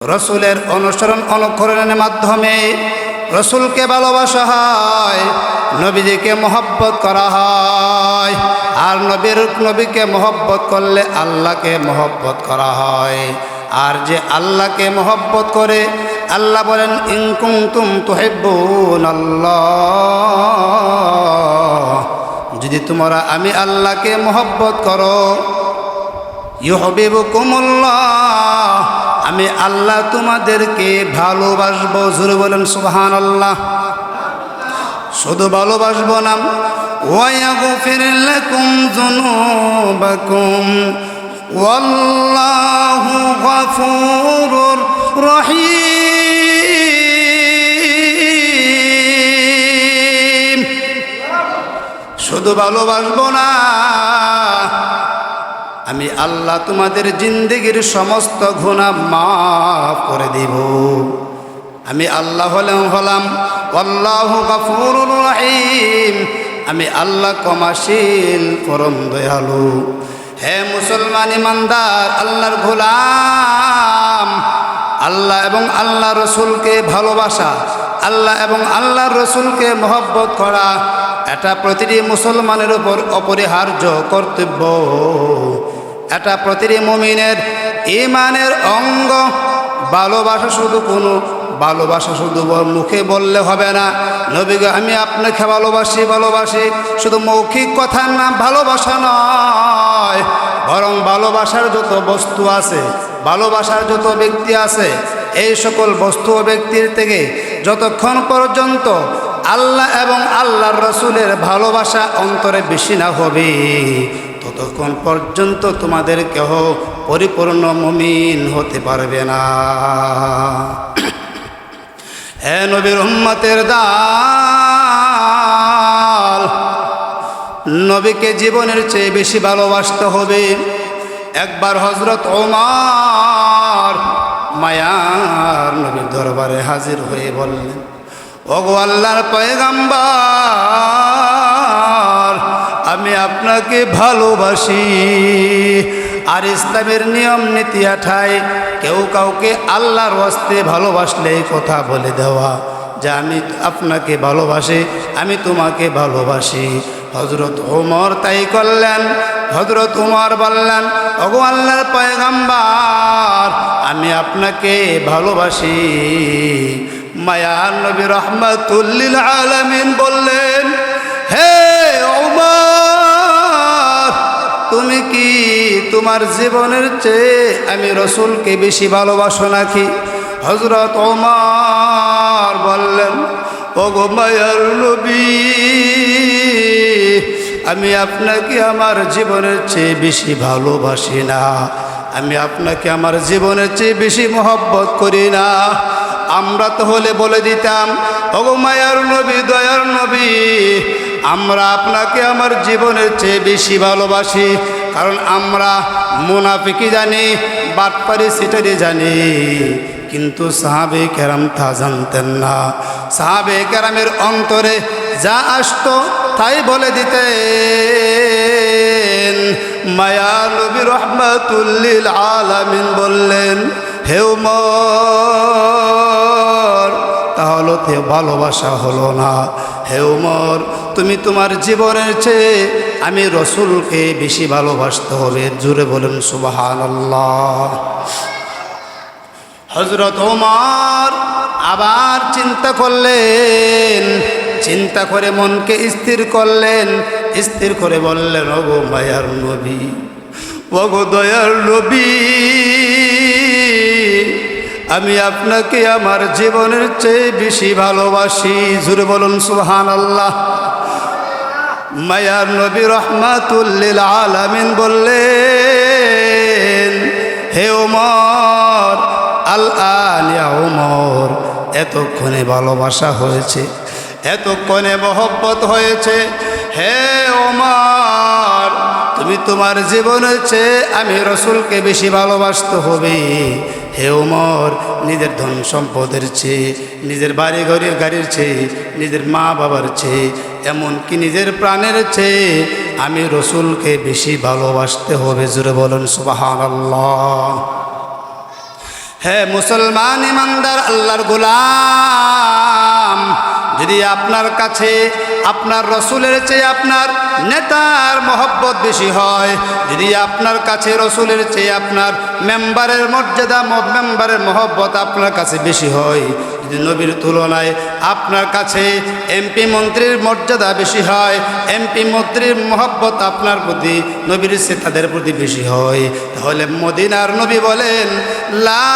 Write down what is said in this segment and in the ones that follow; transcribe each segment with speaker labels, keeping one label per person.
Speaker 1: রসুলের অনুসরণ অনুকরণের মাধ্যমে রসুলকে ভালোবাসা হয়, নবীজিকে মহব্বত করা হয়। আর নবীকে মহব্বত করলে আল্লাহকে মহব্বত করা হয়। আর যে আল্লাহকে মহব্বত করে, আল্লাহ বলেন ইন কুনতুম তুহিব্বুনাল্লাহ, যদি তোমরা আমি আল্লাহকে মহব্বত করো, ইউহিব্বুকুমুল্লাহ, আমি আল্লাহ তোমাদেরকে ভালোবাসবো। জোরে বলেন সুবহানাল্লাহ। শুধু ভালোবাসবো না, ওয়ায়াগফির লাকুম যুনুবাকুম ওয়াল্লাহু গফুরুর রহিম। শুধু ভালোবাসবো না, আমি আল্লাহ তোমাদের জিন্দেগির সমস্ত গুনাহ মাফ করে দিব। আমি আল্লাহ হলাম আল্লাহু গফুরুর রহিম, আমি আল্লাহ ক্ষমাশীল পরম দয়ালু। হে মুসলমান ইমানদার, আল্লাহর গোলাম, আল্লাহ এবং আল্লাহ রসুলকে ভালোবাসা, আল্লাহ এবং আল্লাহর রসুলকে মহব্বত করা, এটা প্রতিটি মুসলমানের উপর অপরিহার্য কর্তব্য। এটা প্রতিটি মুমিনের ঈমানের অঙ্গ। ভালোবাসা শুধু মুখে বললে হবে না। নবীকে আমি আপনাকে ভালোবাসি শুধু মৌখিক কথা না, ভালোবাসা নয়, বরং ভালোবাসার যত বস্তু আছে, ভালোবাসার যত ব্যক্তি আছে, এই সকল বস্তু ও ব্যক্তির থেকে যতক্ষণ পর্যন্ত আল্লাহ এবং আল্লাহর রসুলের ভালোবাসা অন্তরে বেশি না হবে, ততক্ষণ পর্যন্ত তোমাদের কেহ পরিপূর্ণ মুমিন হতে পারবে না। হে নবীর উম্মতের দল, নবীকে জীবনের চেয়ে বেশি ভালোবাসতে হবে। একবার হযরত ওমর মায়ার নবীর দরবারে হাজির হয়ে বললেন, ওগো আল্লাহর পয়গম্বর, আমি আপনাকে ভালোবাসি। আর ইসলামের নিয়ম নীতি আঠায় কেউ কাউকে আল্লাহর ওয়াস্তে ভালোবাসলে কথা বলে দেওয়া যে আমি আপনাকে ভালোবাসি, আমি তোমাকে ভালোবাসি। হযরত ওমর তাই করলেন। হযরত ওমর বললেন, ওগো আল্লাহর পয়গম্বর, আমি আপনাকে ভালোবাসি। মায়ার নবী রাহমাতুল লিল আলামিন বললেন, হে ওমর, তুমি কি তোমার জীবনের চেয়ে আমি রসুলকে বেশি ভালোবাসো নাকি? হযরত ওমর বললেন, ওগো মায়ার নবী, আমি আপনাকে আমার জীবনের চেয়ে বেশি ভালোবাসি না, আমি আপনাকে আমার জীবনের চেয়ে বেশি মহব্বত করি না। আমরা তো হলে বলে দিতাম, ওগো মায়ার নবী, দয়ার নবী, আমরা আপনাকে আমার জীবনের চেয়ে বেশি ভালোবাসি, কারণ আমরা মুনাফিকি জানি, বাটপারি সিটারি জানি। কিন্তু সাহাবে কেরাম তা জানতেন না। সাহাবে কেরামের অন্তরে যা আসতো তাই বলে দিতেন। মায়ার নবী রাহমাতুল লিল আলামিন বললেন, হে ওমর, তাহলে তো ভালোবাসা হলো না। হে ওমর, তুমি তোমার জীবনের চেয়ে আমি রসুলকে বেশি ভালোবাসতে হবে। জোরে বলেন সুবহানাল্লাহ। হযরত ওমর আবার চিন্তা করলেন, চিন্তা করে মনকে স্থির করলেন, স্থির করে বললেন, ওগো মায়ার নবী, ওগো দয়ার নবী, আমি আপনাকে আমার জীবনের চেয়ে বেশি ভালোবাসি। জোরে বলুন সুবহানাল্লাহ। মায়ার নবী রাহমাতুল লিল আলামিন বললেন, হে ওমর, আল-আন ইয়া ওমর, এতক্ষণে ভালোবাসা হয়েছে, এতক্ষণে মহব্বত হয়েছে। হে ওমর, তুমি তোমার জীবনের চেয়ে আমি রসুলকে বেশি ভালোবাসতে হবে। হে ওমর, নিজের ধন সম্পদের চেয়ে, নিজের বাড়ি গাড়ির চেয়ে, নিজের মা বাবার চেয়ে, এমনকি নিজের প্রাণের চেয়ে আমি রসুলকে বেশি ভালোবাসতে হবে। জোরে বলেন সুবহানাল্লাহ। হে মুসলমান ইমানদার আল্লাহর গোলাম, যদি আপনার কাছে আপনার রসুলের চেয়ে আপনার নেতার মহব্বত বেশি হয়, যদি আপনার কাছে রসুলের চেয়ে আপনার মেম্বারের মর্যাদা মেম্বারের মহব্বত আপনার কাছে বেশি হয়, যদি নবীর তুলনায় আপনার কাছে এমপি মন্ত্রীর মর্যাদা বেশি হয়, এমপি মন্ত্রীর মহব্বত আপনার প্রতি নবীর চেয়ে তাদের প্রতি বেশি হয়, তাহলে মদিনার নবী বলেন লা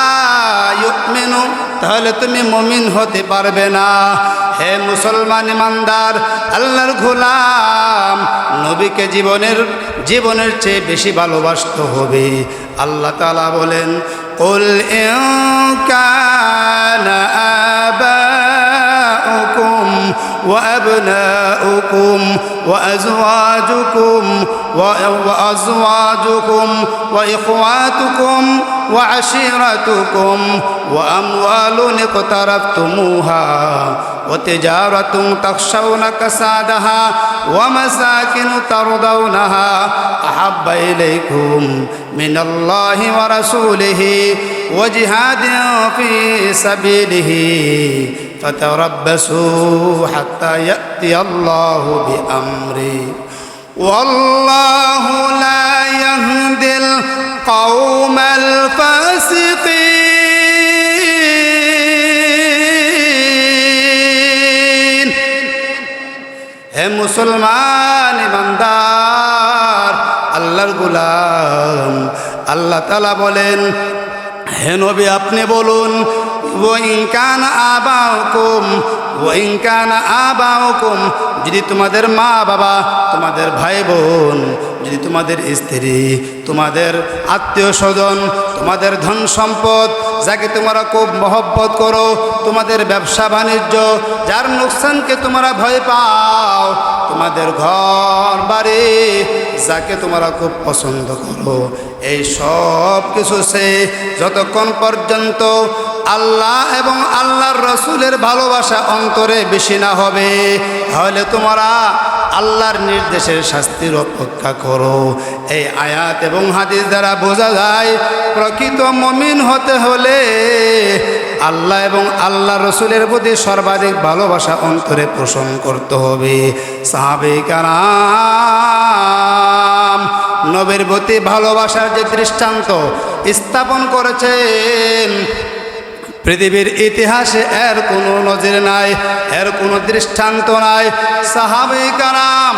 Speaker 1: ইউমিনু, তাহলে তুমি মুমিন হতে পারবে না। হে মুসলমান ইমানদার আল্লাহর গোলাম, নবীকে জীবনের চেয়ে বেশি ভালোবাসতে হবে। আল্লাহ তাআলা বলেন কুল ইন কানা আবাউকুম ওয়া আবনাউকুম ওয়া আজওয়াজুকুম ওয়া ইখওয়াতুকুম ওয়া আশিরাতুকুম ওয়া আমওয়ালুন ইকতারাফতুমুহা ওয়া তিজারাতুন তাখশাউনা কাসাদাহা ওয়া মাসাকিন তারদাউনাহা আহাব্বা ইলাইকুম মিনাল্লাহি ওয়া রাসূলিহি ওয়া জিহাদিন ফি সাবিলিহি ফাতারাব্বাসু হাত্তা ইয়াতিয়াল্লাহু বিআমরি ওয়াল্লাহু লা ইয়াহদিল কওমাল ফাসিকিন। হে মুসলমান ইমানদার আল্লাহর গোলাম, আল্লাহ তাআলা বলেন হে নবী আপনি বলুন ওয়াইন কানা আবাউকুম, যদি তোমাদের মা বাবা, তোমাদের ভাই বোন, যদি তোমাদের স্ত্রী, তোমাদের আত্মীয় স্বজন, তোমাদের ধন সম্পদ, যাকে তোমরা খুব মহব্বত করো, তোমাদের ব্যবসা বাণিজ্য, যার নোকসানকে তোমরা ভয় পাও, তোমাদের ঘর বাড়ি, যাকে তোমরা খুব পছন্দ করো, এই সব কিছু সে যতক্ষণ পর্যন্ত আল্লাহ এবং আল্লাহর রসুলের ভালোবাসা অন্তরে বেশি না হবে, তাহলে তোমরা আল্লাহর নির্দেশের শাস্তির অপেক্ষা করো। এই আয়াত এবং হাদিস দ্বারা বোঝা যায় প্রকৃত মুমিন হতে হলে আল্লাহ এবং আল্লাহ রসুলের প্রতি সর্বাধিক ভালোবাসা অন্তরে পোষণ করতে হবে। সাহাবে কারাম নবীর প্রতি ভালোবাসার যে দৃষ্টান্ত স্থাপন করেছেন, পৃথিবীর ইতিহাসে এর কোনো নজির নাই, এর কোনো দৃষ্টান্ত নাই। সাহাবে কারাম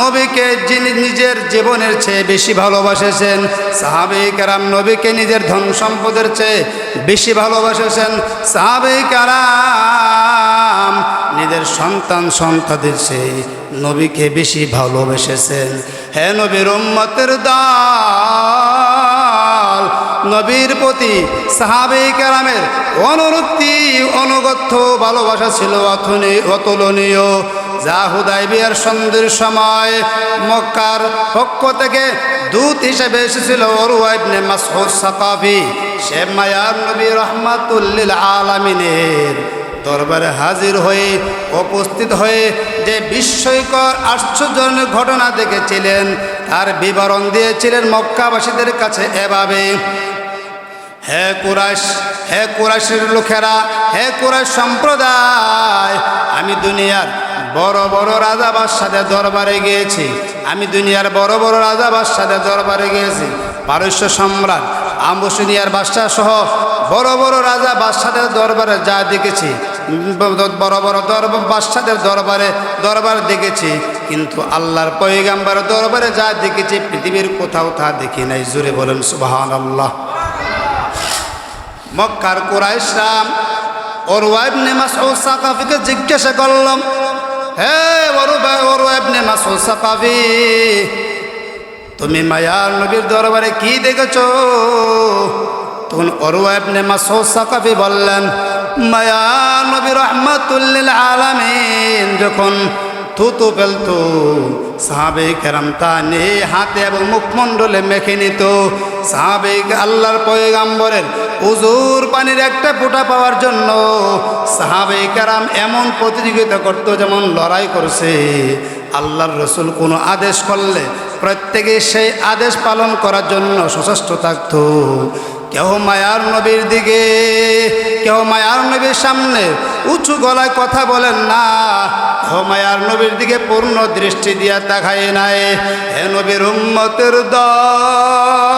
Speaker 1: নবীকে যিনি নিজের জীবনের চেয়ে বেশি ভালোবাসেছেন, সাহাবে কারাম নবীকে নিজের ধন সম্পদের চেয়ে বেশি ভালোবাসেছেন, সাহাবে কারাম নিজের সন্তানদের চেয়ে নবীকে বেশি ভালোবেসেছেন। হে নবীর উম্মতের দল, নবীর প্রতি সাহাবে কেরামের অনুরক্তি অনুগত্য ভালোবাসা ছিল অতুলনীয়। যা হুদায়বিয়ার সন্ধির সময় মক্কার পক্ষ থেকে দূত হিসেবে এসেছিল উরওয়া ইবনে মাসউদ সাকাফি, সে মায়ার নবী রাহমাতুল লিল আলামিনের দরবারে হাজির হয়ে উপস্থিত হয়ে যে বিস্ময়কর আশ্চর্যজনক ঘটনা দেখেছিলেন তার বিবরণ দিয়েছিলেন মক্কাবাসীদের কাছে এভাবে: হে কুরাইশ, হে কুরাইশের লোকেরা, হে কুরাইশ সম্প্রদায়, আমি দুনিয়ার বড় বড় রাজা বাদশাদের দরবারে গিয়েছি, আমি দুনিয়ার বড় বড় রাজা বাদশাদের দরবারে গিয়েছি। পারস্য সম্রাট আম্বুসিনিয়ার বাদশাহ সহ বড় বড় রাজা বাদশাদের দরবারে যা দেখেছি, বড় বড় বাদশাদের দরবার দেখেছি, কিন্তু আল্লাহর পয়গাম্বরের দরবারে যা দেখেছি পৃথিবীর কোথাও তা দেখি নাই। জোরে বলেন সুবহানাল্লাহ। মক্কার কুরাইশরা উরওয়া ইবনে মাসউদ সাকাফিকে জিজ্ঞাসা করলাম, হে উরওয়া ইবনে মাসউদ সাকাফি, তুমি মায়ার নবীর দরবারে কি দেখেছো? তখন উরওয়া ইবনে মাসউদ সাকাফি বললেন, মায়ার নবী রাহমাতুল লিল আলামিন যখন থুতু ফেলতো, সাহাবে কেরাম তা নিয়ে হাতে এবং মুখমণ্ডলে মেখে নিত। সাহাবে আল্লাহর পয়গাম্বরের উজুর পানির একটা ফোঁটা পাওয়ার জন্য সাহাবে কেরাম এমন প্রতিযোগিতা করত যেমন লড়াই করছে। আল্লাহর রসুল কোনো আদেশ করলে প্রত্যেকে সেই আদেশ পালন করার জন্য সচেষ্ট থাকত। কেউ মায়ার নবীর দিকে, কেউ মায়ার নবীর সামনে উঁচু গলায় কথা বলেন না, কেউ মায়ার নবীর দিকে পূর্ণ দৃষ্টি দিয়া তাকায় নাই। হে নবীর উম্মতের দল,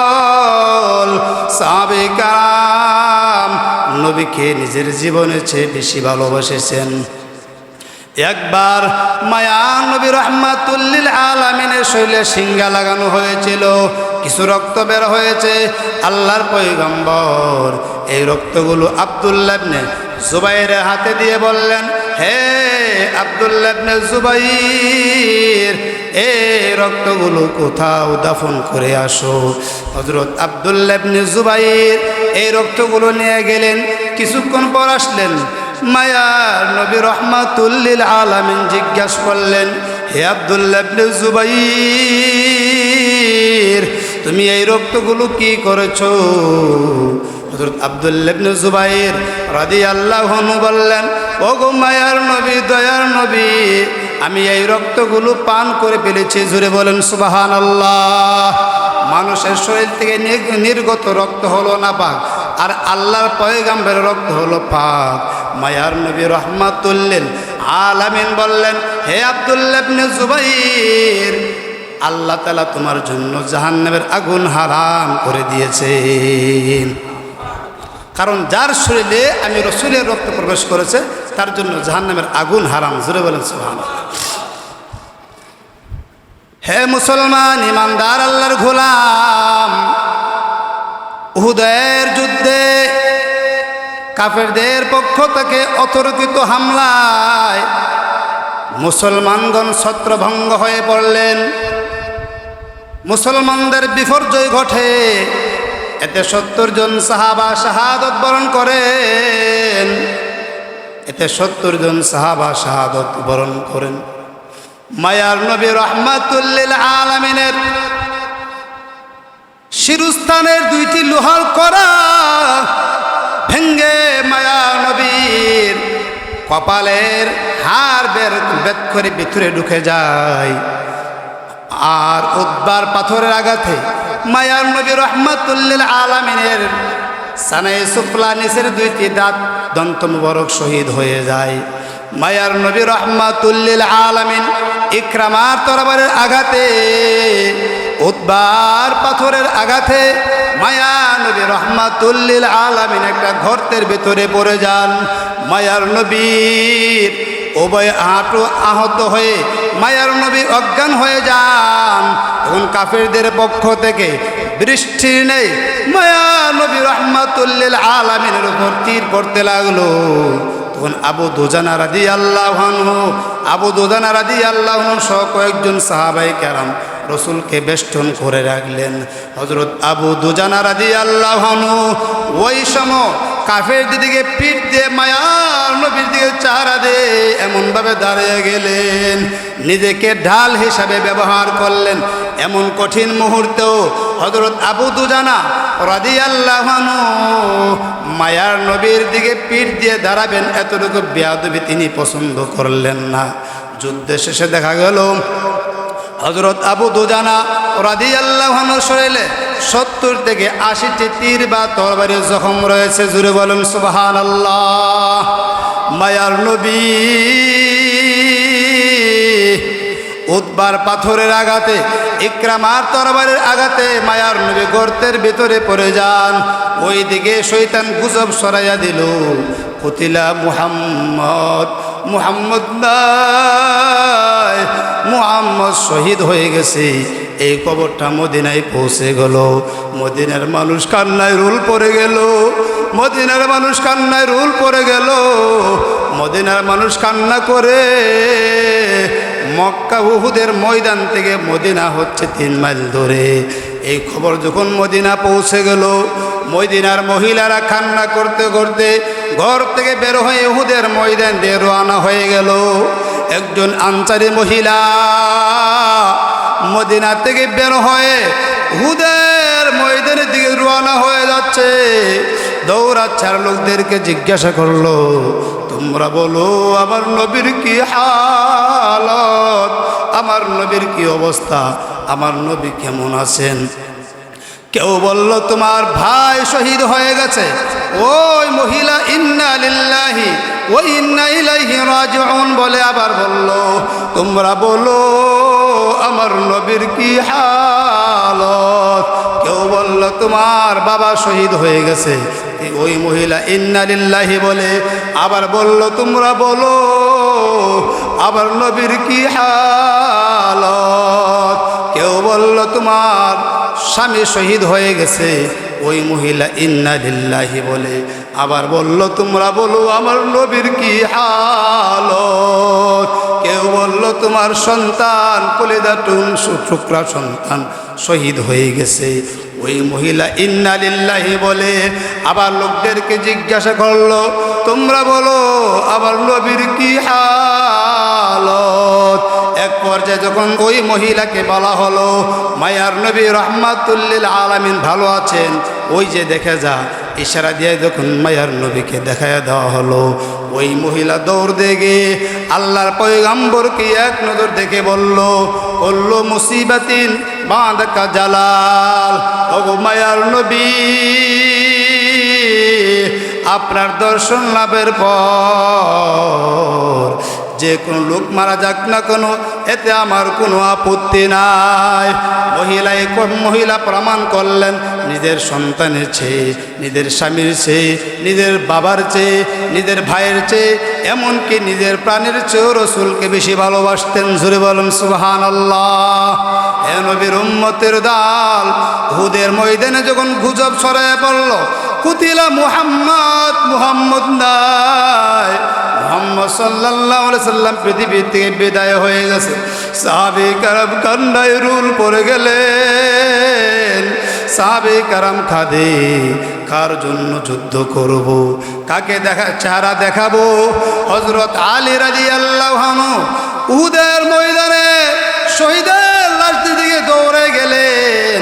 Speaker 1: সাহাবে কারাম নবীকে নিজের জীবনের চেয়ে বেশি ভালোবাসেছেন। একবার মায়ার নবী রাহমাতুল লিল আলামিনের শরীরে সিঙ্গা লাগানো হয়েছিল, কিছু রক্ত বের হয়েছে। আল্লাহর পয়গম্বর এই রক্তগুলো আব্দুল্লাহ ইবনে জুবাইরের হাতে দিয়ে বললেন, হে আব্দুল্লাহ ইবনে জুবাইর, এই রক্তগুলো কোথাও দাফন করে আসো। হযরত আব্দুল্লাহ ইবনে জুবাইর এই রক্তগুলো নিয়ে গেলেন। কিছুক্ষণ পর আসলেন, মায়ার নবী রাহমাতুল লিল আলামিন জিজ্ঞাসা করলেন, হে আব্দুল্লাহ ইবনে জুবাইর, তুমি এই রক্তগুলো কি করেছো? হযরত আব্দুল্লাহ ইবনে জুবাইর রাদিয়াল্লাহু আনহু বললেন, ওগো মায়ার নবী, দয়ার নবী, আমি এই রক্তগুলো পান করে ফেলেছি। জোরে বলেন সুবহানাল্লাহ। মানুষের শরীর থেকে নির্গত রক্ত হলো নাপাক, আর আল্লাহর পয়গম্বরের রক্ত হলো পাক। মায়ার নবী রাহমাতুল লিল আলামিন বললেন, হে আব্দুল্লাহ ইবনে জুবাইর, আল্লাহ তাআলা তোমার জন্য জাহান্নামের আগুন হারাম করে দিয়েছেন। কারণ যার শরীরে আমি রাসূলের রক্ত প্রবেশ করেছে তার জন্য জাহান্নামের আগুন হারাম। জোরে বলেন সুবহানাল্লাহ। হে মুসলমান ইমানদার আল্লাহর গোলাম, উহুদের যুদ্ধে কাফেরদের পক্ষ থেকে অতর্কিত হামলায় মুসলমানগণ ছত্রভঙ্গ হয়ে পড়লেন। মুসলমানদের বিপর্যয় ঘটে। এতে 70 জন সাহাবা শাহাদত বরণ করেন। এতে 70 জন সাহাবা শাহাদত বরণ করেন। মায়ার নবী রাহমাতুল লিল আলামিনের শিরস্থানের 2টি লোহার কড়া ভেঙ্গে মায়ার নবীর কপালের হাড় বের করে ভিতরে ঢুকে যায়। আর উদ্বার পাথরের আঘাতে মায়ার নবী রাহমাতুল লিল আলামিনের সানায়ে সুফলা নিচের 2টি দাঁত দন্ত মুবারক শহীদ হয়ে যায়। মায়ার নবী রাহমাতুল লিল আলামিন ইকরামার তরবারের আঘাতে, উদ্বার পাথরের আঘাতে মায়ার নবী রাহমাতুল লিল আলামিন একটা গর্তের ভিতরে পড়ে যান। মায়ার নবীর উভয় হাঁটু আহত হয়ে মায়ার নবী অজ্ঞান হয়ে যান। তখন কাফেরদের পক্ষ থেকে বৃষ্টির নেই মায়ার নবী রাহমাতুল লিল আলামিনের উপর তীর পড়তে লাগলো। তখন আবু দুজানা রাদিয়াল্লাহু আনহু, আবু দুজানা রাদিয়াল্লাহু আনহু সহ কয়েকজন সাহাবায়ে কেরাম রসুলকে বেষ্টন করে রাখলেন। হযরত আবু দুজানা রাদিয়াল্লাহু আনহু ওই সময় কাফেরদের দিকে পিঠ দিয়ে মায়ার নবীর দিকে চেহারা দিয়ে এমনভাবে দাঁড়িয়ে গেলেন, নিজেকে ঢাল হিসাবে ব্যবহার করলেন। এমন কঠিন মুহূর্তেও হযরত আবু দুজানা রাদিয়াল্লাহু আনহু মায়ার নবীর দিকে পিঠ দিয়ে দাঁড়াবেন এতটুকু বেয়াদবি তিনি পছন্দ করলেন না। যুদ্ধের শেষে দেখা গেল হযরত আবু দুজানা রাদিয়াল্লাহু আনহুর শরীরে 70 থেকে 80টি তীর বা তরবারি জখম রয়েছে। জুড়ে বলেন সুবহানাল্লাহ। মায়ার নবী উদ্বার পাথরের আঘাতে, ইকরামার তরবারির আঘাতে মায়ার নবী গর্তের ভিতরে পড়ে যান। ওই দিকে শয়তান গুজব ছড়াইয়া দিল, কুতিলা মুহাম্মদ, মুহাম্মদ নাই, মুহাম্মদ শহীদ হয়ে গেছে। এই খবরটা মদিনায় পৌঁছে গেল। মদিনার মানুষ কান্নায় রোল পড়ে গেল। মদিনার মানুষ কান্নায় রোল পড়ে গেল। মদিনার মানুষ কান্না করে মক্কা উহুদের ময়দান থেকে মদিনা হচ্ছে 3 মাইল দূরে। এই খবর যখন মদিনা পৌঁছে গেল, মদিনার মহিলারা কান্না করতে করতে ঘর থেকে বের হয়ে উহুদের ময়দান দিয়ে রওনা হয়ে গেল। একজন আনসারী মহিলা মদিনা থেকে বের হয়ে উহুদের ময়দানের দিকে রওনা হয়ে যাচ্ছে। দৌড়াচ্ছে আর লোকদেরকে জিজ্ঞাসা করলো, তোমরা বলো আমার নবীর কি হালত, আমার নবীর কি অবস্থা, আমার নবী কেমন আছেন? কেউ বলল তোমার ভাই শহীদ হয়ে গেছে। ওই মহিলা ইন্না লিল্লাহি ওয়া ইন্না ইলাইহি রাজিউন বলে আবার বলল, তোমরা বলো আমার নবীর কি হালত। কেউ বলল তোমার বাবা শহীদ হয়ে গেছে। ওই মহিলা ইন্না লিল্লাহি বলে আবার বলল, তোমরা বলো আবার নবীর কি হালত। কেউ বলল তোমার স্বামী শহীদ হয়ে গেছে। ওই মহিলা ইন্না লিল্লাহি বলে আবার বলল, তোমরা বলো আমার নবীর কি হালত। কেউ বলল তোমার সন্তান কলিজা টুকরা সন্তান শহীদ হয়ে গেছে। ওই মহিলা ইন্না লিল্লাহি বলে আবার লোকদেরকে জিজ্ঞাসা করলো, তোমরা বলো আবার নবীর কি হালত। এক পর্যায়ে যখন ওই মহিলাকে বলা হলো মায়ার নবী রাহমাতুল লিল আলামিন ভালো আছেন, ওই যে দেখে যা ইশারা দিয়ে যখন মায়ার নবীকে দেখায় দেওয়া হলো, ওই মহিলা দৌড় দিয়ে গিয়ে আল্লাহর পয়গম্বরকে এক নজর দেখে বলল, কল্লু মুসিবাতিন বাঁধকা জালাল। ওগো মায়ার নবী, আপনার দর্শন লাভের পর যে কোনো লোক মারা যাক না কোনো, এতে আমার কোনো আপত্তি নাই। মহিলা প্রমাণ করলেন নিজের সন্তানের চেয়ে, নিজের স্বামীর চেয়ে, নিজের বাবার চেয়ে, নিজের ভাইয়ের চেয়ে, এমনকি নিজের প্রাণের চেয়েও রসুলকে বেশি ভালোবাসতেন। জোরে বলেন সুবহানাল্লাহ। এ নবীর উম্মতের দল উহুদের ময়দানে যখন গুজব ছড়ায় পড়ল, কুতিলা মুহাম্মদ, মুহাম্মদ নাই, মুহাম্মদ সাল্লাল্লাহু আলাইহি সাল্লাম পৃথিবী থেকে বিদায় হয়ে গেছে, সাহাবে কারাম কান্নায় রুল পড়ে গেলেন। সাহাবে কারাম খাদে কার জন্য যুদ্ধ করব, কাকে চেহারা দেখাবো। হযরত আলী রাদিয়াল্লাহু আনহু উহুদের ময়দানে শহীদের লাশ দিকে দৌড়ে গেলেন।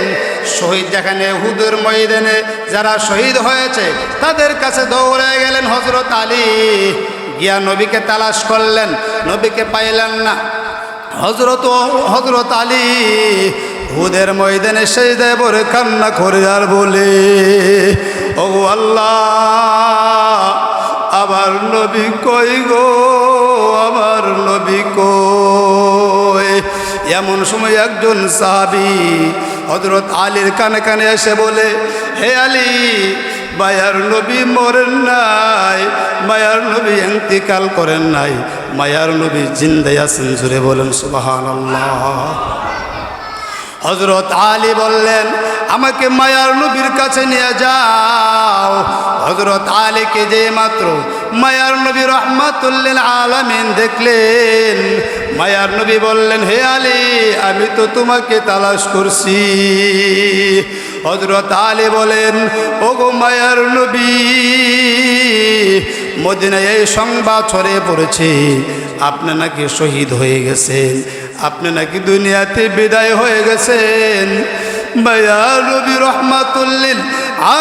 Speaker 1: শহীদ যেখানে উহুদের ময়দানে যারা শহীদ হয়েছে তাদের কাছে দৌড়ে গেলেন হযরত আলী। গিয়া নবীকে তালাশ করলেন, নবীকে পাইলেন না। হযরত আলী উহুদের ময়দানে সিজদায় পড়ে কান্না করে আর বলে, ওগো আল্লাহ, আমার নবী কই গো, আমার নবী কই। এমন সময় একজন সাহাবী হযরত আলীর কানে কানে এসে বলে, হে আলী, মায়ার নবী মরেন নাই, মায়ার নবী ইন্তিকাল করেন নাই, মায়ার নবী জিন্দা আছেন। জোরে বলেন সুবহানাল্লাহ। হযরত আলী বললেন, আমাকে মায়ার নবীর কাছে নিয়ে যাও। হযরত আলীকে যে মাত্র মায়ার নবী রাহমাতুল লিল আলামিন দেখলেন, মায়ার নবী বললেন, হে আলী, আমি তো তোমাকে তালাশ করছি। হযরত আলী বলেন, ওগো মায়ার নবী, মদিনায় এই সংবাদ ছড়িয়ে পড়েছে আপনি নাকি শহীদ হয়ে গেছেন, আপনি নাকি দুনিয়াতে বিদায় হয়ে গেছেন। মায়ার নবী রাহমাতুল লিল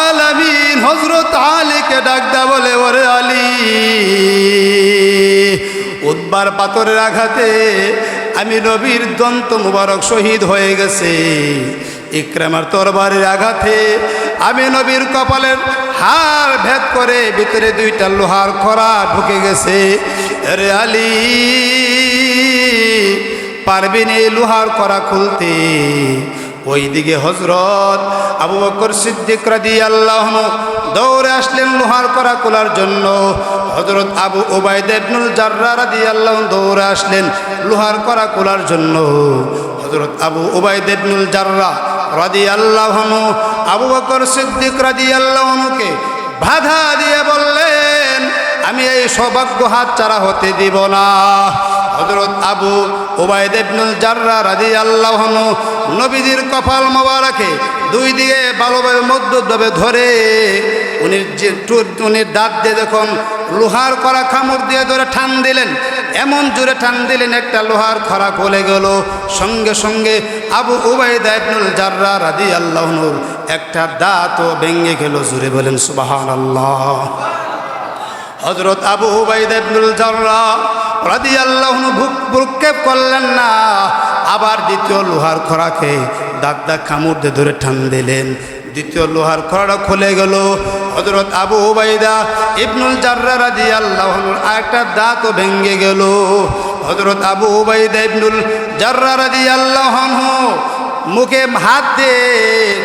Speaker 1: আলামিন হযরত আলীকে ডাকদা বলে, ওরে আলী, উদ্বার পাথরের আঘাতে আমি নবীর দন্ত মুবারক শহীদ হয়ে গেছে। ইকরামার তরবারির আঘাতে আমি নবীর কপালের হাড় ভেদ করে ভিতরে দুইটা লোহার খড়া ঢুকে গেছে। আরে আলী, পারবেন এই লোহার খড়া খুলতে? ওইদিকে হযরত আবু বকর সিদ্দিক রাদিয়াল্লাহু আনহু দৌড়ে আসলেন লোহার কড়া খোলার জন্য। হযরত আবু উবাইদা ইবনুল জাররাহ রাদিয়াল্লাহু আনহু দৌড়ে আসলেন লোহার কড়া খোলার জন্য। হযরত আবু উবাইদা ইবনুল জাররাহ রাদিয়াল্লাহু আনহু আবু বকর সিদ্দিক রাদিয়াল্লাহু আনহুকে বাধা দিয়ে বললেন, আমি এই সৌভাগ্য হাতছাড়া হতে দিব না। হযরত আবু উবাইদা ইবনুল জাররাহ রাদিয়াল্লাহু আনহু নবীজির কপাল মোবারকে দুই দিকে ভালোভাবে মধ্যভাবে ধরে উনি দাঁত দিয়ে যখন লোহার কড়া কামড় দিয়ে ধরে টান দিলেন, এমন জোরে টান দিলেন একটা লোহার খড়া খুলে গেল। সঙ্গে সঙ্গে আবু উবাইদা ইবনুল জাররাহ রাদিয়াল্লাহু আনহুর একটা দাঁতও ভেঙে গেল। জোরে বলেন সুবহানাল্লাহ। হযরত আবু উবাইদা ইবনুল জাররাহ রাদিয়াল্লাহু আনহু ভ্রুক্ষেপ করলেন না, আবার দ্বিতীয় লোহার খড়াকে দাঁত কামড় দিয়ে ধরে টান দিলেন। দ্বিতীয় লোহার খড়া খুলে গেল। হযরত আবু উবাইদা ইবনুল জাররাহ রাদিয়াল্লাহু আনহুর একটা দাঁতও ভেঙে গেল। হযরত আবু উবাইদা ইবনুল জাররাহ রাদিয়াল্লাহু আনহু মুখে হাত দিয়ে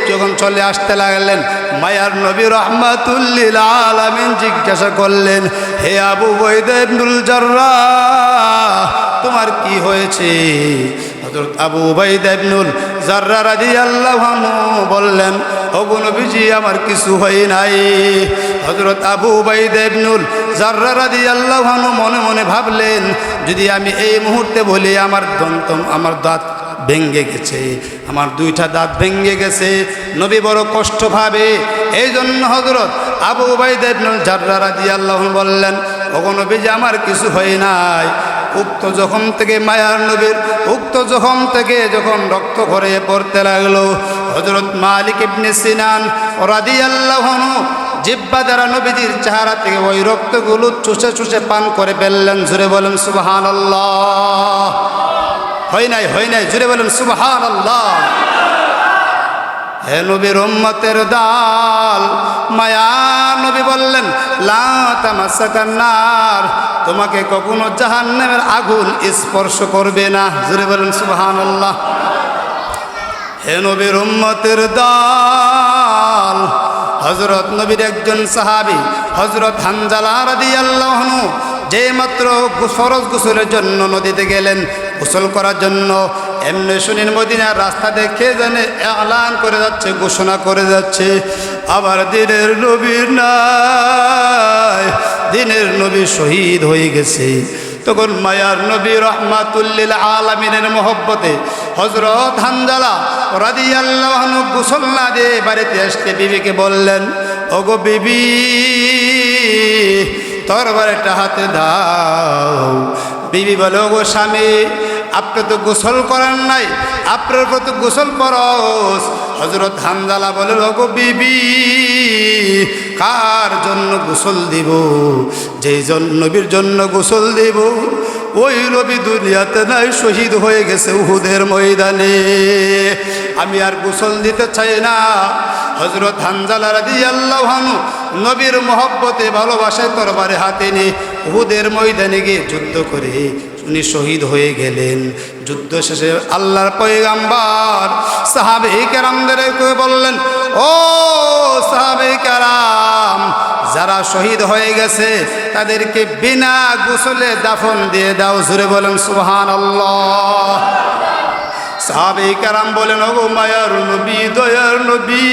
Speaker 1: যখন চলে আসতে লাগলেন, মায়ার নবী রাহমাতুল লিল আলামিন জিজ্ঞাসা করলেন, হে আবু উবাইদা ইবনুল জাররাহ, তোমার কি হয়েছে? হযরত আবু উবাইদা ইবনুল জাররাহ রাদিয়াল্লাহু আনহু বললেন, ওগো নবীজি, আমার কিছু হয় নাই। হযরত আবু উবাইদা ইবনুল জাররাহ রাদিয়াল্লাহু আনহু মনে মনে ভাবলেন, যদি আমি এই মুহূর্তে বলি আমার দাঁত ভেঙে গেছে, আমার দুইটা দাঁত ভেঙে গেছে, নবী বড় কষ্ট পাবে। এই জন্য হযরত আবু উবাইদা ইবনুল জাররাহ রাদিয়াল্লাহু আনহু বললেন, ওগো নবীজি, আমার কিছু হয় নাই। উক্ত জখম থেকে মায়ার নবীর উক্ত জখম থেকে যখন রক্ত গড়িয়ে পড়তে লাগলো, হযরত মালিক ইবনে সিনান রাদিয়াল্লাহু আনহু জিহ্বা দ্বারা নবীজির চেহারা থেকে ওই রক্তগুলো চুষে চুষে পান করে ফেললেন। জোরে বলেন সুবহানাল্লাহ। হয় নাই, হয় নাই, জোরে বলেন সুবহানাল্লাহ। হে নবীর উম্মতের দল, মায়া নবী বললেন, লা তামাসাকান নার, তোমাকে কখনো জাহান্নামের আগুন স্পর্শ করবে না। জোরে বলেন সুবহানাল্লাহ। হে নবীর উম্মতের দল, হযরত নবীর একজন সাহাবী হযরত হানজালা রাদিয়াল্লাহু আনহু যে মাত্র ফরজ গোসলের জন্য নদীতে গেলেন গোসল করার জন্য, এমনি শুনেন মদিনার রাস্তা দেখে জানে এলান করে যাচ্ছে, ঘোষণা করে যাচ্ছে, আবার দিনের নবী নাই, দিনের নবী শহীদ হয়ে গেছে। তখন মায়ার নবী রাহমাতুল লিল আলামিনের মহব্বতে হযরত হানজালা রাদিয়াল্লাহু আনহু গোসল না দিয়ে বাড়িতে আসতে বিবিকে বললেন, ওগো বিবি, তরবারিটা হাতে দাও। বিবি বলে, ওগো স্বামী, আপনি তো গোসল করেন নাই, আপনার প্রতি গোসল ফরজ। হযরত হানজালা বলে, ওগো বিবি, কার জন্য গোসল দিব? যেই নবীর জন্য গোসল দিব, ওই নবী দুনিয়াতে নাই, শহীদ হয়ে গেছে উহুদের ময়দানে। আমি আর গোসল দিতে চাই না। হযরত হানজালা রাদিয়াল্লাহু আনহু নবীর মহব্বতে ভালোবাসায় তরবারি হাতে নিয়ে উহুদের ময়দানে গিয়ে যুদ্ধ করে উনি শহীদ হয়ে গেলেন। যুদ্ধ শেষে আল্লাহর পয়গাম্বর সাহাবায়ে কেরামদেরকে বললেন, ও সাহাবায়ে কেরাম, যারা শহীদ হয়ে গেছে তাদেরকে বিনা গোসলে দাফন দিয়ে দাও। জোরে বলেন সুবহানাল্লাহ। সাহাবায়ে কেরাম বলেন, ওগো মায়ার নবী, দয়ার নবী,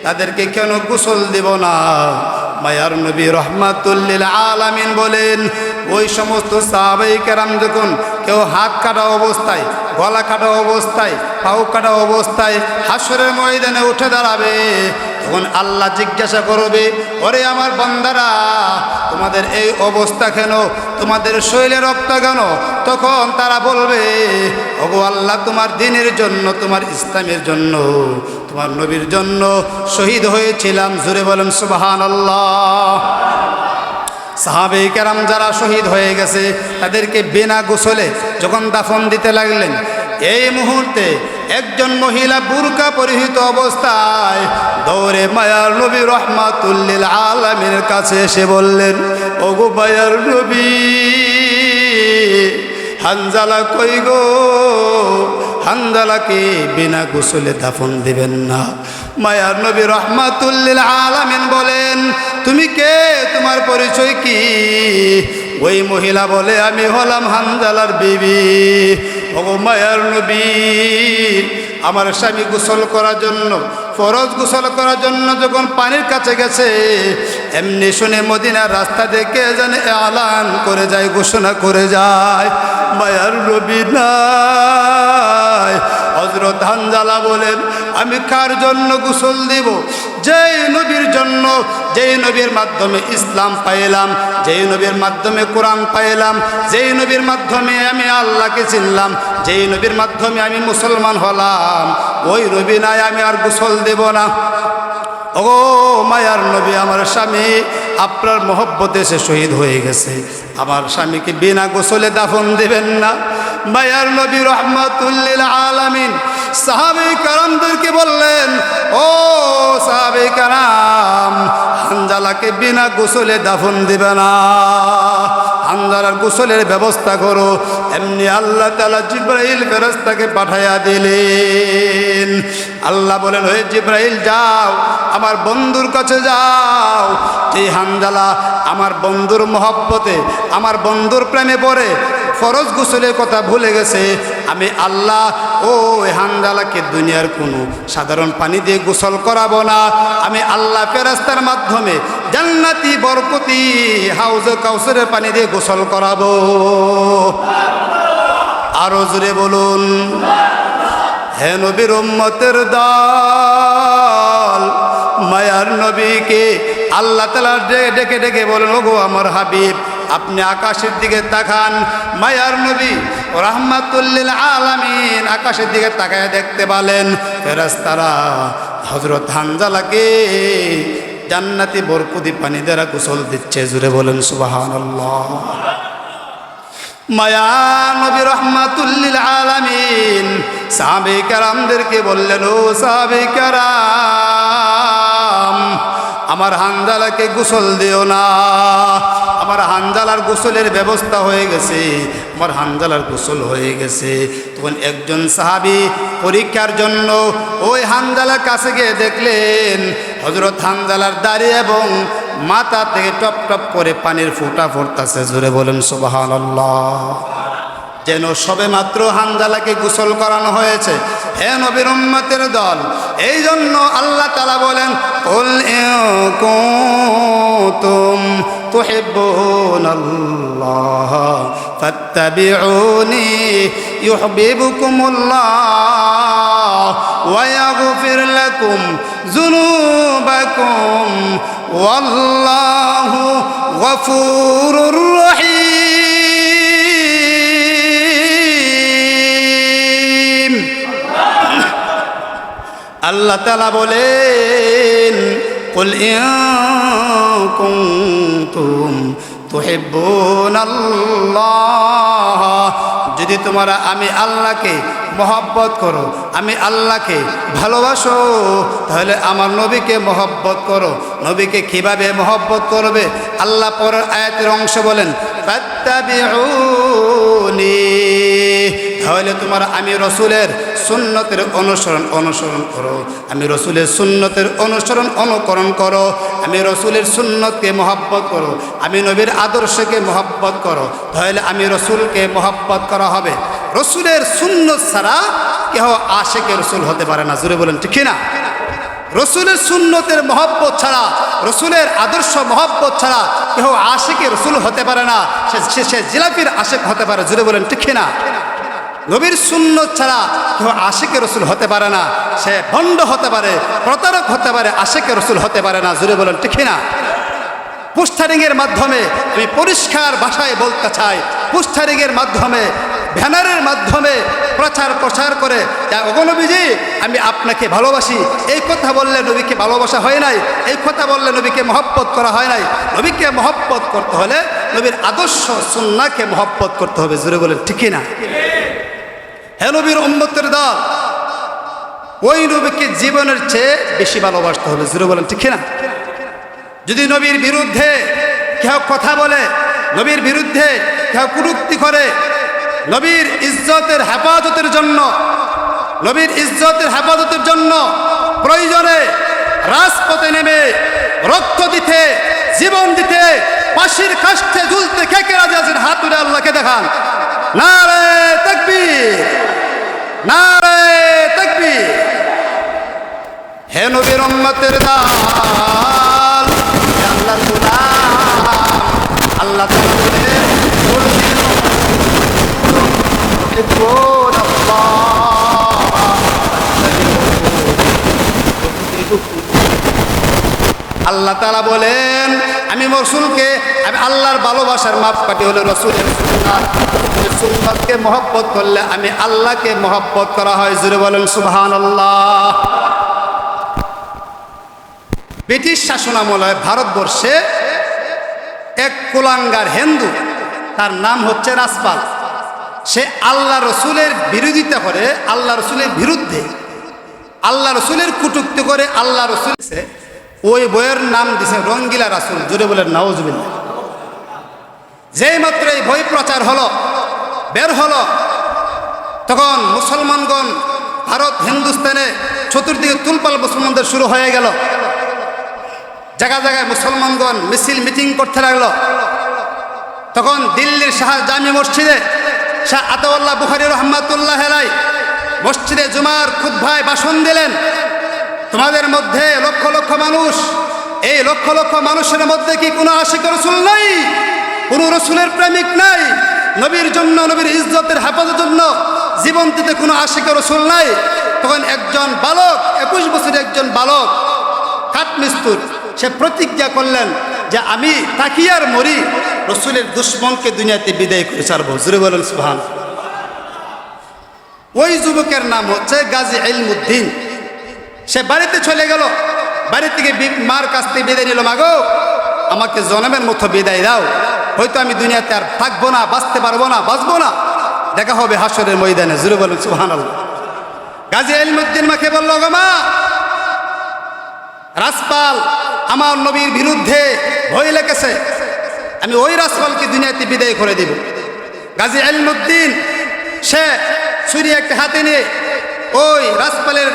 Speaker 1: তাদেরকে কেন গোসল দেব না? মায়ার নবী রাহমাতুল লিল আলামিন বলেন, ওই সমস্ত সাহাবায়ে কেরাম যখন কেউ হাত কাটা অবস্থায়, গলা কাটা অবস্থায়, পাও কাটা অবস্থায় হাসরের ময়দানে উঠে দাঁড়াবে, তখন আল্লাহ জিজ্ঞাসা করবে, ওরে আমার বান্দারা, তোমাদের এই অবস্থা কেন? তোমাদের শরীরে রক্ত কেন? তখন তারা বলবে, ওগো আল্লাহ, তোমার দ্বীনের জন্য, তোমার ইসলামের জন্য, তোমার নবীর জন্য শহীদ হয়েছিলাম। জোরে বলেন সুবহানাল্লাহ। সাহাবায়ে কেরাম যারা শহীদ হয়ে গেছে তাদেরকে বিনা গোসলে যখন দাফন দিতে লাগলেন, এই মুহূর্তে একজন মহিলা বুরকা পরিহিত অবস্থায় দৌড়ে মায়ার নবী রাহমাতুল লিল আলামিনের কাছে এসে বললেন, ওগো মায়ার নবী, হানজালা কই গো? হানজালাকে বিনা গোসলে দাফন দিবেন না। মায়ার নবী রাহমাতুল লিল আলামিন বলেন, তুমি কে? তোমার পরিচয় কি? ওই মহিলা বলে, আমি হলাম হানজালার বিবি। ওগো মায়ার নবী, আমার স্বামী গোসল করার জন্য, ফরজ গোসল করার জন্য যখন পানির কাছে গেছে, এমনি শুনে মদিনার রাস্তা দেখে যেন এলান করে যায়, ঘোষণা করে যায়, মায়ার নবী নাই। হযরত হানজালা বলেন, আমি কার জন্য গোসল দিব? যেই নবীর জন্য, যেই নবীর মাধ্যমে ইসলাম পাইলাম, যেই নবীর মাধ্যমে কোরআন পাইলাম, যেই নবীর মাধ্যমে আমি আল্লাহকে চিনলাম, যেই নবীর মাধ্যমে আমি মুসলমান হলাম, ওই নবী নাই, আমি আর গোসল দেব না। ও মায়ার নবী, আমার স্বামী, আপনার মহব্বতে সে শহীদ হয়ে গেছে, আমার স্বামীকে বিনা গোসলে দাফন দিবেন না। মায়ার নবী রাহমাতুল লিল আলামিন সাহাবে কারামদেরকে বললেন, ও সাহাবে কারাম, হানজালাকে বিনা গোসলে দাফন দিবে না, হানজালার গোসলের ব্যবস্থা করো। এমনি আল্লাহ তাআলা জিবরাইল ফেরেশতাকে পাঠাইয়া দিলেন। আল্লাহ বলেন, হে জিবরাইল যাও, আমার বন্ধুর কাছে যাও। এই হানজালা আমার বন্ধুর মহব্বতে, আমার বন্ধুর প্রেমে পড়ে ফরজ গোসলের কথা ভুলে গেছে। আমি আল্লাহ ওই হানজালাকে দুনিয়ার কোনো সাধারণ পানি দিয়ে গোসল করাবো না, আমি আল্লাহ ফেরেশতার মাধ্যমে জান্নাতি বরকতি হাউজে কাউসারের পানি দিয়ে গোসল করাবো। আরো জোরে বলুন, হে নবীর উম্মতের দল, মায়ার নবীকে আল্লাহ তাআলা ডেকে ডেকে বলেন, ওগো আমার হাবিব, আপনি আকাশের দিকে তাকান। মায়ার নবী রাহমাতুল লিল আলামিন আকাশের দিকে তাকায় দেখতে পেলেন ফেরেশতারা হযরত হানজালাকে জান্নাতি বরকতি পানি দ্বারা গোসল দিচ্ছে। জুড়ে বলেন সুবহানাল্লাহ। মায়া নবী রাহমাতুল লিল আলামিন সাহাবে কেরামদেরকে বললেন, ও সাহাবে কেরাম, আমার হানজালাকে গোসল দিও না, আমার হানজালার গোসলের ব্যবস্থা হয়ে গেছে, আমার হানজালার গোসল হয়ে গেছে। তখন একজন সাহাবী পরীক্ষার জন্য ওই হানজালার কাছে গিয়ে দেখলেন হযরত হানজালার দাড়ি এবং মাথা থেকে টপ টপ করে পানির ফোঁটা পড়তেছে। জোরে বলেন সুবহানাল্লাহ। যেন সবে মাত্র হানজালাকে গোসল করানো হয়েছে। হে নবীর উম্মতের দল, এই জন্য আল্লাহ তাআলা বলেন, কুল ইন কুনতুম তুহিব্বুনাল্লাহ ফাত্তাবিউনি ইউহিব্বুকুমুল্লাহ ওয়া ইয়াগফির লাকুম যুনুবাকুম ওয়াল্লাহু গফুরুর রহিম। আল্লাহ তাআলা বলেন, কুল ইন কুনতুম তুহিব্বুনাল্লাহ, যদি তোমরা আমি আল্লাহকে মহব্বত করো, আমি আল্লাহকে ভালোবাসো, তাহলে আমার নবীকে মহব্বত করো। নবীকে কিভাবে মহব্বত করবে? আল্লাহ পরের আয়াতের অংশ বলেন, ফাত্তাবিউনি, তাহলে তোমরা আমি রসুলের সুন্নতের অনুসরণ করো, আমি রসুলের সুন্নতের অনুকরণ করো, আমি রসুলের সুন্নতকে মহব্বত করো, আমি নবীর আদর্শকে মহব্বত করো, তাহলে আমি রসুলকে মহব্বত করা হবে। রসুলের সুন্নত ছাড়া কেহ আশিকে রসুল হতে পারে না। জোরে বলেন ঠিক না? রসুলের সুন্নতের মহব্বত ছাড়া, রসুলের আদর্শ মহব্বত ছাড়া কেহ আশিকে রসুল হতে পারে না। সে জিলাপির আশিক হতে পারে। জোরে বলেন ঠিক না? নবীর সুন্নত ছাড়া কেউ আশিকে রসুল হতে পারে না। সে ভণ্ড হতে পারে, প্রতারক হতে পারে, আশিকে রসুল হতে পারে না। জোরে বলেন ঠিক না? পোস্টারিংয়ের মাধ্যমে আমি পরিষ্কার ভাষায় বলতে চাই, পোস্টারিংয়ের মাধ্যমে, ব্যানারের মাধ্যমে প্রচার করে নবীজি আমি আপনাকে ভালোবাসি, এই কথা বললে নবীকে ভালোবাসা হয় নাই, এই কথা বললে নবীকে মহব্বত করা হয় নাই। নবীকে মহব্বত করতে হলে নবীর আদর্শ সুন্নাহকে মহব্বত করতে হবে। জোরে বলেন ঠিক না? হে নবীর উম্মতের দল, ওই নবীকে জীবনের চেয়ে বেশি ভালোবাসতে হবে। জোরে বলেন ঠিক না? যদি নবীর বিরুদ্ধে কেউ কথা বলে, নবীর বিরুদ্ধে কেউ কুরুক্তি করে, নবীর ইজ্জতের হেফাজতের জন্য, নবীর ইজ্জতের হেফাজতের জন্য প্রয়োজনে রাজপথে নেমে রক্ত দিতে, জীবন দিতে, ফাঁসির কাষ্ঠে ঝুলতে কে কে রাজি আছেন? হাত তুলে আল্লাহকে দেখান। নারে তাকবীর, নারে তাকবীর। হে নবীর উম্মতের দল, হে আল্লাহর গোলাম, আল্লাহ তাআলা বলেন, আল্লাহ তাআলা বলেন, আমি রসুলকে, আমি আল্লাহর ভালোবাসার মাপকাঠি হলো রসুলের সুন্নাত। সুন্নাতকে মহব্বত করলে আমি আল্লাহকে মহব্বত করা হয়। জোরে বলেন সুবহানাল্লাহ। ব্রিটিশ শাসনামলে ভারতবর্ষে এক কুলাঙ্গার হিন্দু, তার নাম হচ্ছে রাসপাল। সে আল্লাহ রসুলের বিরোধিতা করে, আল্লাহ রসুলের বিরুদ্ধে, আল্লাহ রসুলের কটূক্তি করে। আল্লাহ রসুল ওই বইয়ের নাম দিছে রঙ্গিলা রাসুল। জোরে বলেন নাউজুবিল্লাহ। যেই মাত্র এই বই প্রচার হলো, বের হলো, তখন মুসলমানগণ ভারত হিন্দুস্তানে চতুর্দিকে তুলপাল মুসলমানদের শুরু হয়ে গেল। জায়গায় জায়গায় মুসলমানগণ মিছিল মিটিং করতে লাগলো। তখন দিল্লির শাহ জামি মসজিদে শাহ আতাউল্লাহ বুখারী রহমাতুল্লাহ আলাইহি মসজিদে জুমার খুতবায় ভাষণ দিলেন। তোমাদের মধ্যে লক্ষ লক্ষ মানুষ, এই লক্ষ লক্ষ মানুষের মধ্যে কি কোনো আশিক রসুল নাই? কোনো রসুলের প্রেমিক নাই? নবীর জন্য, নবীর ইজ্জতের হেফাজতের জন্য জীবন দিতে কোনো আশিক রসুল নাই? তখন একজন বালক, 21 বছরের একজন বালক কাঠমিস্তুর, সে প্রতিজ্ঞা করলেন যে আমি তাকিয়ার মরি, রসুলের দুশ্মনকে দুনিয়াতে বিদায় করে ছাড়বো। জোরে বলেন সুবহান। ওই যুবকের নাম হচ্ছে গাজী ইলমুদ্দিন। সে বাড়িতে চলে গেল, বাড়ি থেকে মার কাছ থেকে বিদায় নিল, মাগো আমাকে জনমের মতো বিদায় দাও, হয়তো আমি দুনিয়াতে আর থাকবো না, বাঁচতে পারবো না, বাঁচবো না, দেখা হবে হাসরের ময়দানে। জোরে বলেন সুবহানাল্লাহ। গাজী ইলমুদ্দিন মাকে বলল, গো মা, রাসপাল আমার নবীর বিরুদ্ধে বই লিখেছে, আমি ওই রাসপালকে দুনিয়াতে বিদায় করে দিব। গাজী ইলমুদ্দিন সে ছুরি একটা হাতে নিয়ে ওই রাসপালের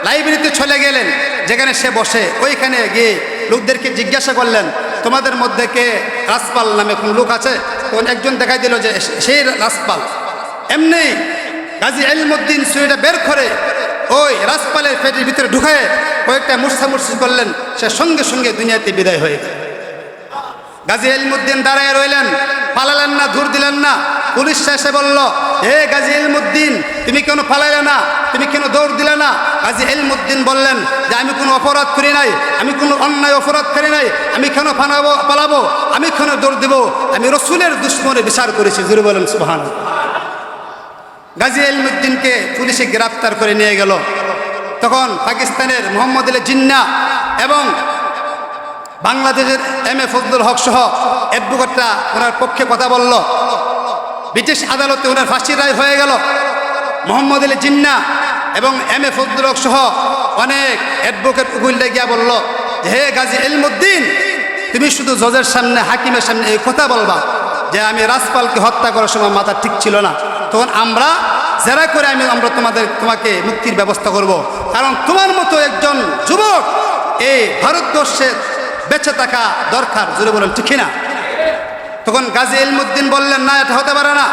Speaker 1: লাইব্রেরিতে চলে গেলেন, যেখানে সে বসে। ওইখানে গিয়ে লোকদেরকে জিজ্ঞাসা করলেন, তোমাদের মধ্যে কে রাসপাল নামে কোন লোক আছে? তখন একজন দেখাই দিল যে সেই রাসপাল। এমনি গাজী ইলমুদ্দিন ছুরিটা বের করে ওই রাসপালের পেটের ভিতরে ঢুকায় কয়েকটা মুর্শি করলেন, সে সঙ্গে সঙ্গে দুনিয়াতে বিদায় হয়ে গেল। গাজী ইলমুদ্দিন দাঁড়ায় রইলেন, পালালেন না, দূর দিলেন না। পুলিশ এসে বলল, হে গাজী ইলমুদ্দিন, তুমি কেন পালাইলে না, তুমি কেন দৌড় দিলে না? গাজী ইলমুদ্দিন বললেন যে আমি কোনো অপরাধ করি নাই, আমি কোনো অন্যায় অপরাধ করি নাই, আমি কেন পালাবো, আমি কেন দৌড় দেব, আমি রসুলের দুশ্মনে বিচার করেছি। জোরে বলেন সুবহানাল্লাহ। গাজী ইলমুদ্দিনকে পুলিশে গ্রেফতার করে নিয়ে গেল। তখন পাকিস্তানের মোহাম্মদ আলী জিন্না এবং বাংলাদেশের এম.এ. ফজলুল হক সহ অ্যাডভোকেটরা ওনার পক্ষে কথা বলল। ব্রিটিশ আদালতে ওনার ফাঁসির রায় হয়ে গেল। মোহাম্মদ আলী জিন্না এবং এম.এ. ফজলুল হক সহ অনেক অ্যাডভোকেট উকিলরা গিয়া বলল, হে গাজী ইলমুদ্দিন, তুমি শুধু জজের সামনে, হাকিমের সামনে এই কথা বলবা যে আমি রাসপালকে হত্যা করার সময় মাথা ঠিক ছিল না, তখন আমরা জেরা করে আমরা তোমাকে মুক্তির ব্যবস্থা করব। কারণ তোমার মতো একজন যুবক এই ভারতবর্ষে বেঁচে থাকা দরকার। জোরে বলেন ঠিক না? তখন গাজী ইলমুদ্দিন বললেন, না, এটা হতে পারে না,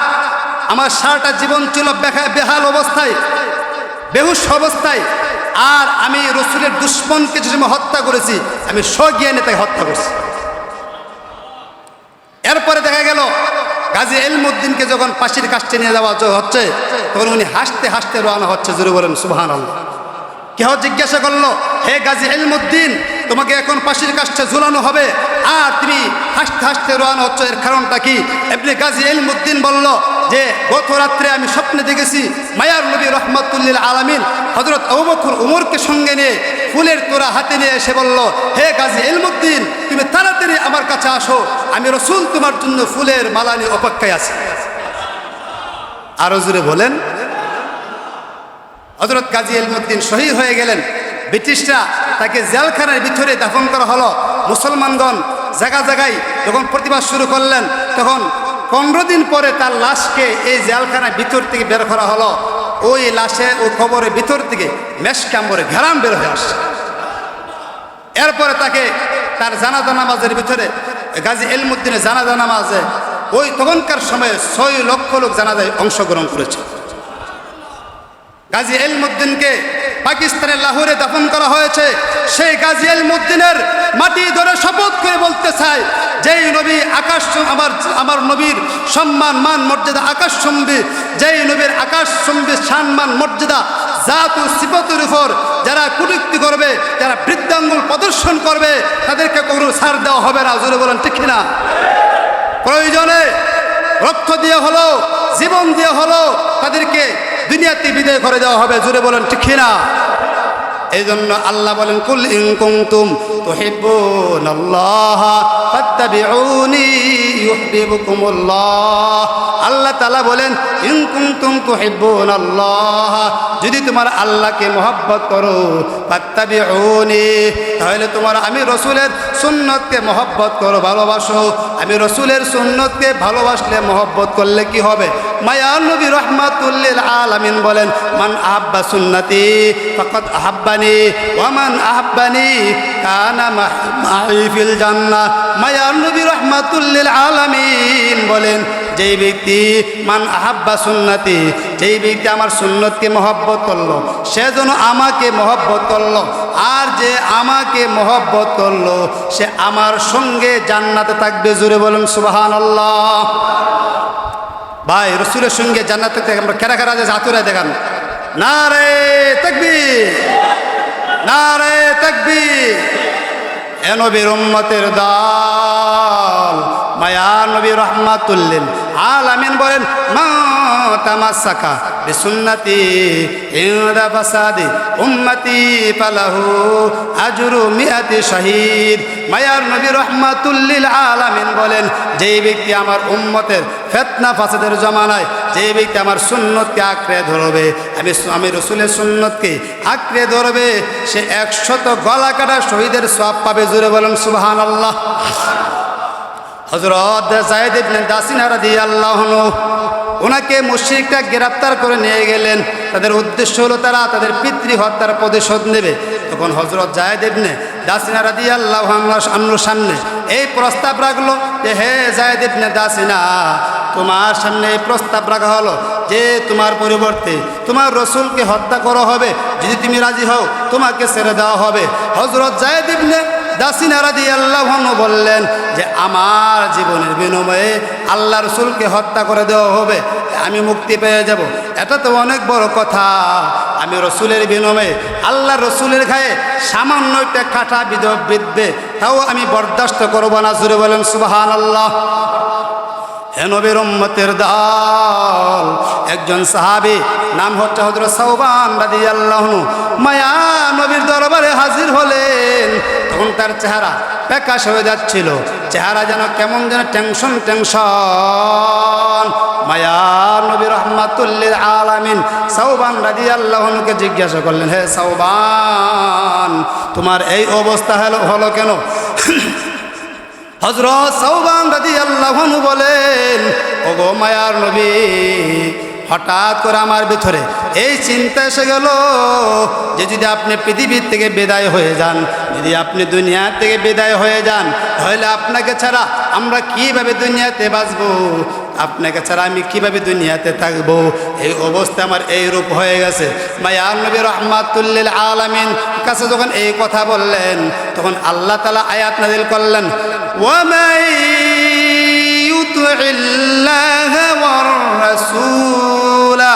Speaker 1: আমার সারাটা জীবন ছিল বেহাল অবস্থায়, বেহুশ অবস্থায়, আর আমি রসুলের দুশ্মনকে যে সময় হত্যা করেছি, আমি স্বজ্ঞানে তাকে হত্যা করছি। এরপরে দেখা গেল গাজী ইলমুদ্দিনকে যখন ফাঁসির কাস্টে নিয়ে যাওয়া হচ্ছে, তখন উনি হাসতে হাসতে রওনা হচ্ছে। জোরে বলেন সুবহানাল্লাহ। কেহ জিজ্ঞাসা করলো, হে গাজী ইলমুদ্দিন, তোমাকে এখন ফাঁসির কাস্টে ঝুলানো হবে, আর তুমি হাসতে হাসতে রওনা হচ্ছে, এর কারণটা কি? এমনি গাজী ইলমুদ্দিন বলল যে গত রাত্রে আমি স্বপ্নে দেখেছি মায়ার নবী রহমাতুল্লিল আলামিন হযরত আবু বকর উমরকে সঙ্গে নিয়ে ফুলের তোড়া হাতে নিয়ে এসে বলল, হে গাজী ইলমুদ্দিন, তুমি তাড়াতাড়ি আমার কাছে আসো, আমি রসুল তোমার জন্য ফুলের মালা নিয়ে অপেক্ষায় আছি। আরো জোরে বলেন। হযরত গাজী ইলমুদ্দিন শহীদ হয়ে গেলেন। ব্রিটিশরা তাকে জেলখানার ভিতরে দাফন করা হলো। মুসলমানগণ জায়গা জায়গায় যখন প্রতিবাদ শুরু করলেন, তখন 15 দিন পরে তার লাশকে এই জেলখানার ভিতর থেকে বের করা হলো। ওই লাশের ও কবরের ভিতর থেকে মেশকাম্বরে ঘেরাম বের হয়ে আসছে। এরপরে তাকে তার জানাজা নামাজের ভিতরে, গাজী ইলমুদ্দিনের জানাজা নামাজে ওই তখনকার সময়ে 6 লক্ষ লোক জানাজায় অংশগ্রহণ করেছে। গাজী ইলমুদ্দিনকে পাকিস্তানের লাহোরে দাফন করা হয়েছে। সেই গাজী ইলমুদ্দিনের মাটি ধরে শপথ করে বলতে চায়, যেই নবী আমার নবীর সম্মান মান মর্যাদা আকাশচুম্বী, যেই নবীর আকাশচুম্বী সম্মান মর্যাদা জাত ও সিফাতের উপর যারা কটূক্তি করবে, যারা বৃদ্ধাঙ্গুল প্রদর্শন করবে, তাদেরকে কখনো ছাড় দেওয়া হবে না। জোরে বলেন ঠিক না? প্রয়োজনে রক্ত দিয়ে হলো, জীবন দিয়ে হলো, তাদেরকে দুনিয়াতে বিদায় করে দেওয়া হবে। জোরে বলেন ঠিক না? এই জন্য আল্লাহ বলেন কুল ইন কুনতুম তুহিব্বুনাল্লাহ ফাত্তাবিউনি ইউহিব্বুকুমুল্লাহ। আল্লাহ তাআলা বলেন ইন কুনতুম তুহিব্বুনাল্লাহ, যদি তোমার আল্লাহকে মহব্বত করো, ফাত্তাবিউনি, তাহলে তোমার আমি রসুলের সুন্নতকে মহব্বত করো, ভালোবাসো। আমি রসুলের সুন্নতকে ভালোবাসলে মহব্বত করলে কি হবে? মায়ার নবী রাহমাতুল লিল আলামিন বলেন মান আহাব্বা সুন্নতি ফাকাদ আহাব্বানি ওয়া মান আহাব্বানি কানা মাই ফিল জান্নাহ। মায়ার নবী রাহমাতুল লিল আলামিন বলেন যেই ব্যক্তি মান আহাব্বা সুন্নতি, যেই ব্যক্তি আমার সুন্নতকে মহব্বত করলো সে যেন আমাকে মহব্বত করলো, আর যে আমাকে মহব্বত করলো সে আমার সঙ্গে জান্নাতে থাকবে। জোরে বলেন সুবহানাল্লাহ। ভাই রসুলের সঙ্গে জান্নাতে থাকবে, আমরা কারা কারা যে হাতুরা দেখান, নারে তাকবীর, নারে তাকবীর। এ নবীর উম্মতের দল মায়ার নবী রাহমাতুল লিল আলামিন বলেন মা তামাসসাকা বিসুন্নতি ইনদা ফাসাদি উম্মতি ফালাহু আজরু মিআতি শাহীদ। মায়ার নবী রাহমাতুল লিল আলামিন বলেন যেই ব্যক্তি আমার উম্মতের ফিতনা ফাসাদের জমানায় যে ব্যক্তি আমার সুন্নতকে আঁকড়ে ধরবে, আমি রসুলের সুন্নতকে আঁকড়ে ধরবে, সে 100 গলা কাটা শহীদের সওয়াব পাবে। জোরে বলেন সুবহানাল্লাহ। হযরত যায়েদ ইবনে দাসিনা রাদিয়াল্লাহু আনহু, ওনাকে মুশরিকরা গ্রেফতার করে নিয়ে গেলেন। তাদের উদ্দেশ্য হলো তারা তাদের পিতৃ হত্যার প্রতিশোধ নেবে। তখন হযরত যায়েদ ইবনে দাসিনা রাদিয়াল্লাহু আনহুর সামনে এই প্রস্তাব রাখলো যে হে যায়েদ ইবনে দাসিনা, তোমার সামনে এই প্রস্তাব রাখা হলো যে তোমার পরিবর্তে তোমার রসুলকে হত্যা করা হবে, যদি তুমি রাজি হও তোমাকে ছেড়ে দেওয়া হবে। হযরত যায়েদ ইবনে দাসিনা রাদিয়াল্লাহু আনহু বললেন যে আমার জীবনের বিনিময়ে আল্লাহ রসুলকে হত্যা করে দেওয়া হবে, আমি মুক্তি পেয়ে যাব। এটা তো অনেক বড় কথা। আমি রসুলের বিনিময়ে আল্লাহ রসুলের গায়ে সামান্য একটা কাঁটা বিঁধবে, তাও আমি বরদাস্ত করব না। জোরে বলেন সুবহানাল্লাহ। হে নবীর উম্মতের দল, একজন সাহাবী নাম হচ্ছে হযরত সাওবান রাদিয়াল্লাহু আনহু মায়া নবীর দরবারে হাজির হলেন। তখন তার চেহারা প্রকাশ হয়ে যাচ্ছিল, চেহারা যেন কেমন যেন টেনশন টেনশন। মায়া নবী রাহমাতুল লিল আলামিন সাওবান রাদিয়াল্লাহু আনহুকে জিজ্ঞাসা করলেন, হে সাওবান, তোমার এই অবস্থা হলো কেন? হযরত সাওবান রাদিয়াল্লাহু আনহু বলেন, ওগো মায়ার নবী, হঠাৎ করে আমার ভিতরে এই চিন্তা এসে গেল যে যদি আপনি পৃথিবীর থেকে বিদায় হয়ে যান, যদি আপনি দুনিয়া থেকে বিদায় হয়ে যান, তাহলে আপনাকে ছাড়া আমরা কিভাবে দুনিয়াতে বাঁচবো? আপনাকে ছাড়া আমি কিভাবে দুনিয়াতে থাকবো? এই অবস্থা আমার এই রূপ হয়ে গেছে। মায়ার নবী রাহমাতুল লিল আলামিন কাছে যখন এই কথা বললেন, তখন আল্লাহ তাআলা আয়াত নাযিল করলেন, ওয়ামাই ইউতি'িল্লাহা ওয়ার রাসূলা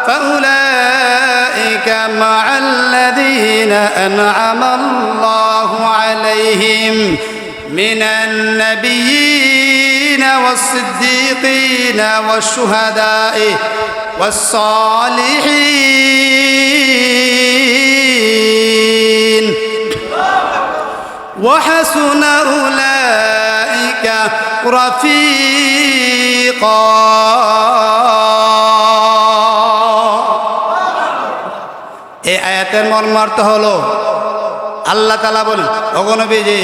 Speaker 1: ফাউলাইকা মা'আল্লাযীনা আন'আমাল্লাহু আলাইহিম মিনান নাবিয়্যিন والصديقين والشهداء والصالحين وحسن أولئك رفيقا। এই আয়াতের মর্মার্থ হলো আল্লাহ তাআলা বলেন, ওগো নবীজি,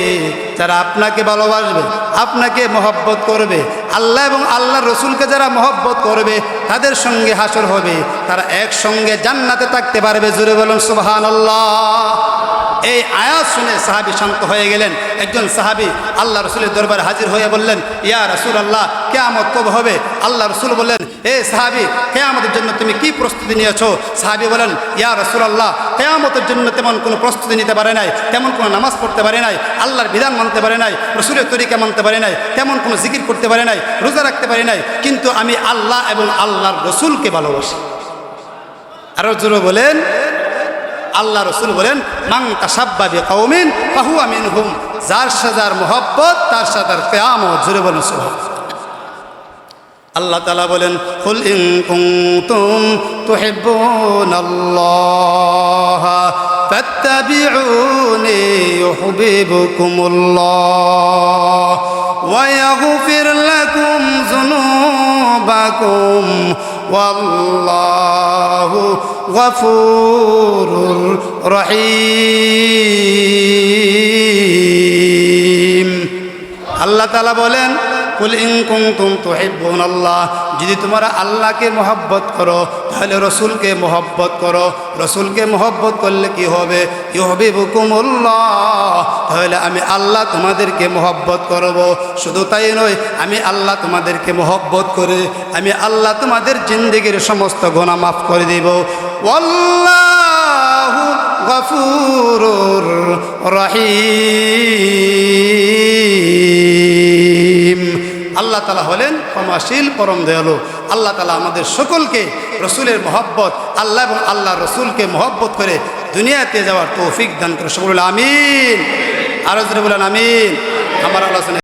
Speaker 1: যারা আপনাকে ভালোবাসবে, আপনাকে মহব্বত করবে, আল্লাহ এবং আল্লাহর রসুলকে যারা মহব্বত করবে, তাদের সঙ্গে হাসর হবে, তারা একসঙ্গে জান্নাতে থাকতে পারবে। জোরে বলুন সুবহানাল্লাহ। এই আয়াত শুনে সাহাবী শান্ত হয়ে গেলেন। একজন সাহাবী আল্লাহ রসুলের দরবারে হাজির হয়ে বললেন, ইয়া রাসূলুল্লাহ, কিয়ামত কবে হবে? আল্লাহ রসুল বললেন, এ সাহাবী, কিয়ামতের জন্য তুমি কি প্রস্তুতি নিয়েছো? সাহাবী বলেন, ইয়া রাসূলুল্লাহ, কিয়ামতের জন্য তেমন কোনো প্রস্তুতি নিতে পারে নাই, তেমন কোনো নামাজ পড়তে পারে নাই, আল্লাহর বিধান মানতে পারে নাই, রসুলের তরিকা মানতে পারে নাই, তেমন কোনো জিকির করতে পারে নাই, রোজা রাখতে পারে নাই, কিন্তু আমি আল্লাহ এবং আল্লাহর রসুলকে ভালোবাসি। আরো জোরে বলেন, আল্লাহ রসুল বলেন, মান তাশাব্বা বিকওমিন ফাহুয়া মিনহুম, যার সাজার মোহব্বত তার সাজার কিয়ামত। জোরে বলেন সুবহানাল্লাহ। আল্লাহ তাআলা বলেন, কুল ইন কুনতুম তুহিব্বুনাল্লাহ فاتبعوني يحببكم الله ويغفر لكم ذنوبكم والله غفور رحيم আল্লাহ তাআলা বলেন কুল ইন কুনতুম তুহিব্বুনাল্লাহ, যদি তোমরা আল্লাহকে মহব্বত করো তাহলে রসুলকে মহব্বত করো। রসুলকে মহব্বত করলে কি হবে? ইউহিব্বুকুমুল্লাহ, তাহলে আমি আল্লাহ তোমাদেরকে মহব্বত করব। শুধু তাই নয়, আমি আল্লাহ তোমাদেরকে মহব্বত করে আমি আল্লাহ তোমাদের জিন্দেগির সমস্ত গুনাহ মাফ করে দেব। ওয়াল্লাহু গফুরুর রহিম। আল্লাহ তাআলা হলেন ক্ষমাশীল, পরম দয়ালু। আল্লাহ তাআলা আমাদের সকলকে রসুলের মহব্বত, আল্লাহ এবং আল্লাহ রসুলকে মহব্বত করে দুনিয়াতে যাওয়ার তৌফিক দান করে। সকলে আমিন। আরো জোরে বলেন আমিন। আমার আলোচনা